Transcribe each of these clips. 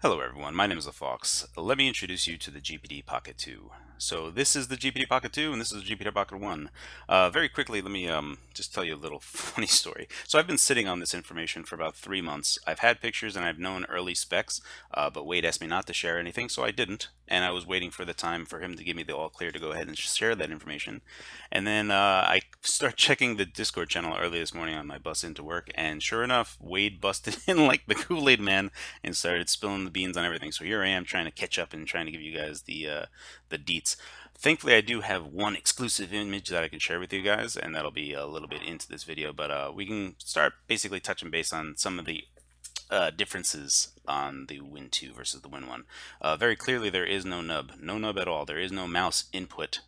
Hello everyone, my name is Phawx. Let me introduce you to the GPD Pocket 2. So this is the GPD Pocket 2 and this is the GPD Pocket 1. Very quickly, let me just tell you a little funny story. So I've been sitting on this information for about 3 months. I've had pictures and I've known early specs, but Wade asked me not to share anything, so I didn't. And I was waiting for the time for him to give me the all clear to go ahead and share that information. And then I start checking the Discord channel early this morning on my bus into work, and sure enough, Wade busted in like the Kool-Aid man and started spilling the beans on everything. So here I am trying to catch up and trying to give you guys the deets. Thankfully, I do have one exclusive image that I can share with you guys, and that'll be a little bit into this video. But we can start basically touching base on some of the differences on the Win 2 versus the Win 1. Very clearly, there is no nub at all. There is no mouse input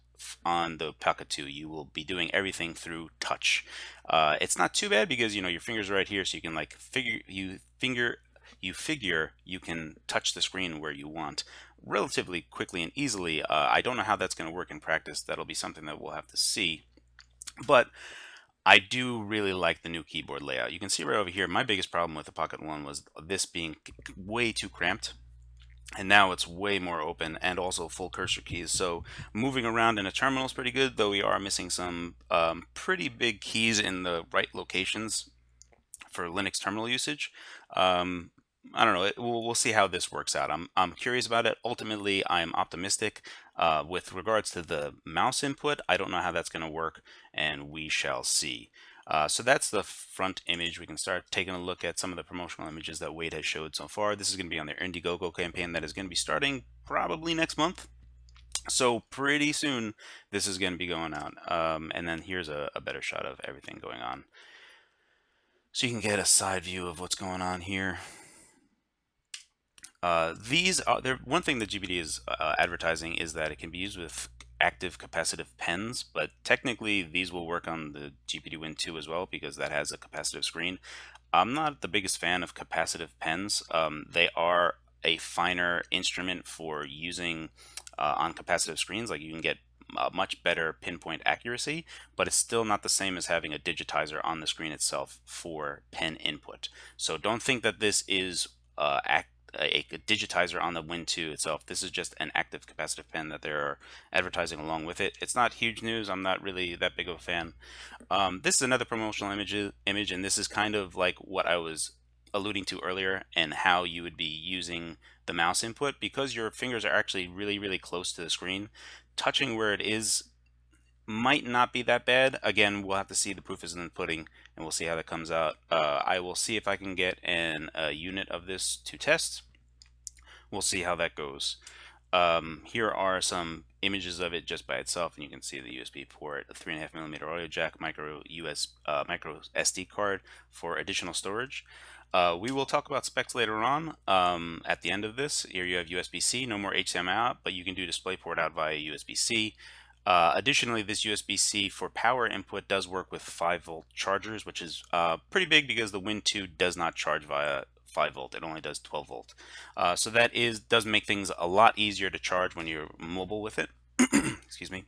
on the Pocket 2. You will be doing everything through touch. It's not too bad because you know your fingers are right here, so you can like figure you can touch the screen where you want relatively quickly and easily. I don't know how that's going to work in practice. That'll be something that we'll have to see. But I do really like the new keyboard layout. You can see right over here, my biggest problem with the Pocket 1 was this being way too cramped. And now it's way more open and also full cursor keys. So moving around in a terminal is pretty good, though we are missing some pretty big keys in the right locations for Linux terminal usage. I don't know. We'll see how this works out. I'm curious about it. Ultimately, I'm optimistic. With regards to the mouse input, I don't know how that's going to work, and we shall see. So that's the front image. We can start taking a look at some of the promotional images that Wade has showed so far. This is going to be on their Indiegogo campaign that is going to be starting probably next month. So pretty soon, this is going to be going out. And then here's a better shot of everything going on. So you can get a side view of what's going on here. These are one thing that GPD is advertising is that it can be used with active capacitive pens, but technically these will work on the GPD Win 2 as well because that has a capacitive screen. I'm not the biggest fan of capacitive pens. They are a finer instrument for using on capacitive screens. Like you can get much better pinpoint accuracy, but it's still not the same as having a digitizer on the screen itself for pen input. So don't think that this is a digitizer on the Win 2 itself. This is just an active capacitive pen that they're advertising along with it. It's not huge news. I'm not really that big of a fan. This is another promotional image, and this is kind of like what I was alluding to earlier and how you would be using the mouse input. Because your fingers are actually really close to the screen, touching where it is might not be that bad. Again, we'll have to see. The proof is in the pudding, and we'll see how that comes out. I will see if I can get a unit of this to test. We'll see how that goes. Here are some images of it just by itself, and you can see the USB port, a 3.5mm audio jack, micro SD card for additional storage. We will talk about specs later on. At the end of this, here you have USB-C, no more HDMI out, but you can do DisplayPort out via USB-C. Additionally, this USB-C for power input does work with 5-volt chargers, which is pretty big because the Win 2 does not charge via 5-volt. It only does 12-volt. So that does make things a lot easier to charge when you're mobile with it. Excuse me.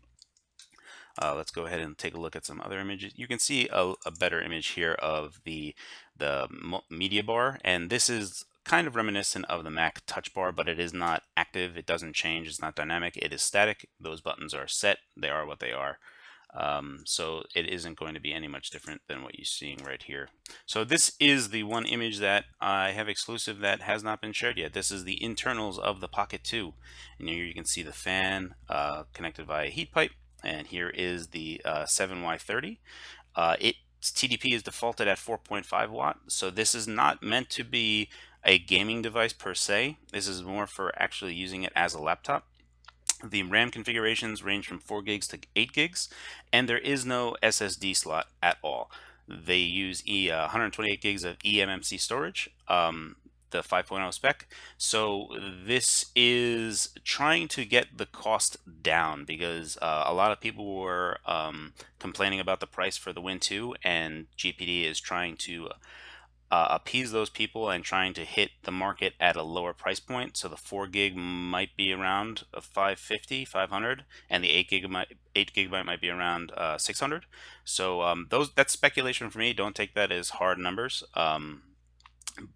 Let's go ahead and take a look at some other images. You can see a better image here of the media bar, and this is kind of reminiscent of the Mac touch bar, but it is not active. It doesn't change. It's not dynamic. It is static. Those buttons are set. They are what they are. So it isn't going to be any much different than what you're seeing right here. So this is the one image that I have exclusive that has not been shared yet. This is the internals of the Pocket 2. And here you can see the fan connected via heat pipe. And here is the 7Y30. Its TDP is defaulted at 4.5 watt. So this is not meant to be a gaming device per se. This is more for actually using it as a laptop. The RAM configurations range from 4 gigs to 8 gigs, and there is no SSD slot at all. They use 128 gigs of eMMC storage, the 5.0 spec. So this is trying to get the cost down because a lot of people were complaining about the price for the Win 2, and GPD is trying to appease those people and trying to hit the market at a lower price point. So the 4 gig might be around 550, 500, and the 8 gigabyte might be around 600. So that's speculation for me. Don't take that as hard numbers.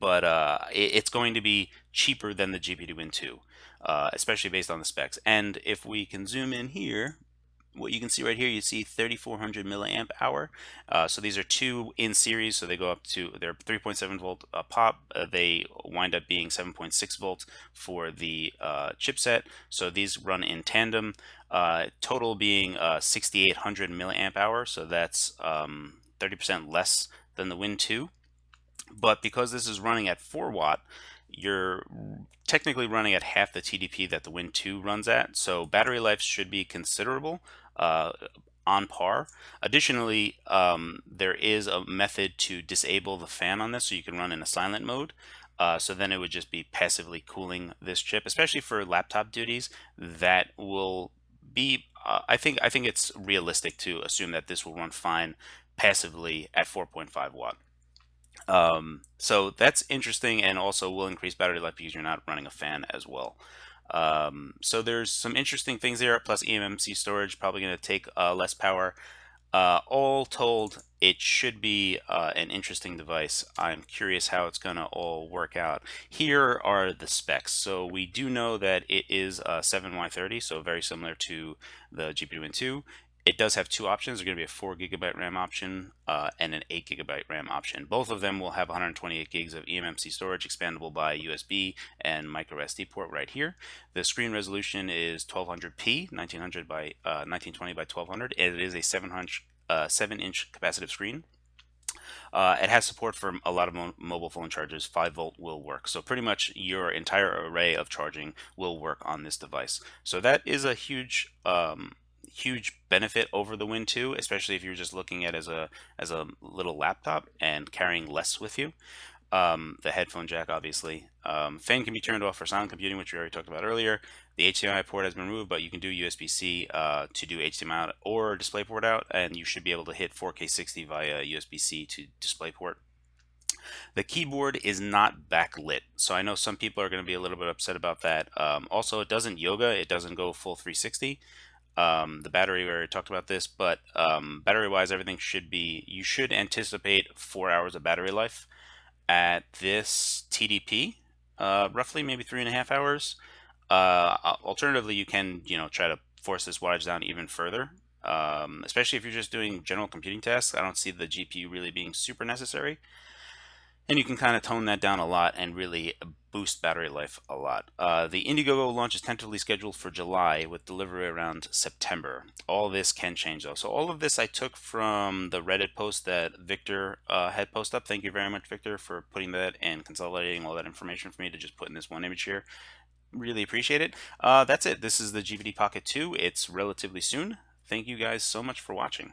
but it's going to be cheaper than the GPD Win 2, especially based on the specs. And if we can zoom in here, what you can see right here, you see 3400 milliamp hour. So these are two in series, so they go up to, they're 3.7 volt pop. They wind up being 7.6 volt for the chipset. So these run in tandem. Total being 6800 milliamp hour. So that's 30% less than the Win 2. But because this is running at 4 watt, you're technically running at half the TDP that the Win 2 runs at. So battery life should be considerable, uh, on par. Additionally, there is a method to disable the fan on this, so you can run in a silent mode. So then it would just be passively cooling this chip, especially for laptop duties. That will be, I think it's realistic to assume that this will run fine passively at 4.5 watt. So that's interesting, and also will increase battery life because you're not running a fan as well. So there's some interesting things there. Plus eMMC storage, probably going to take less power. All told, it should be an interesting device. I'm curious how it's going to all work out. Here are the specs. So we do know that it is 7Y30, so very similar to the GPD Win 2. It does have two options. There's going to be a 4 GB RAM option and an 8 GB RAM option. Both of them will have 128 gigs of eMMC storage, expandable by USB and micro SD port right here. The screen resolution is 1200p, 1900 by 1920 by 1200. It is a 7-inch capacitive screen. It has support for a lot of mobile phone chargers. 5 volt will work. So pretty much your entire array of charging will work on this device. So that is a huge benefit over the Win 2, especially if you're just looking at it as a little laptop and carrying less with you. The headphone jack, obviously. Fan can be turned off for silent computing, which we already talked about earlier. The HDMI port has been removed, but you can do USB-C to do HDMI out or DisplayPort out, and you should be able to hit 4K 60 via USB-C to DisplayPort. The keyboard is not backlit, so I know some people are going to be a little bit upset about that. Also, it doesn't yoga, it doesn't go full 360. The battery, we already talked about this, but battery wise, everything should be, you should anticipate 4 hours of battery life at this TDP, roughly maybe 3.5 hours. Alternatively, you can, try to force this wattage down even further. Especially if you're just doing general computing tasks, I don't see the GPU really being super necessary. And you can kind of tone that down a lot and really boost battery life a lot. The Indiegogo launch is tentatively scheduled for July with delivery around September. All this can change though. So all of this I took from the Reddit post that Victor had posted up. Thank you very much, Victor, for putting that and consolidating all that information for me to just put in this one image here. Really appreciate it. That's it. This is the GPD Pocket 2. It's relatively soon. Thank you guys so much for watching.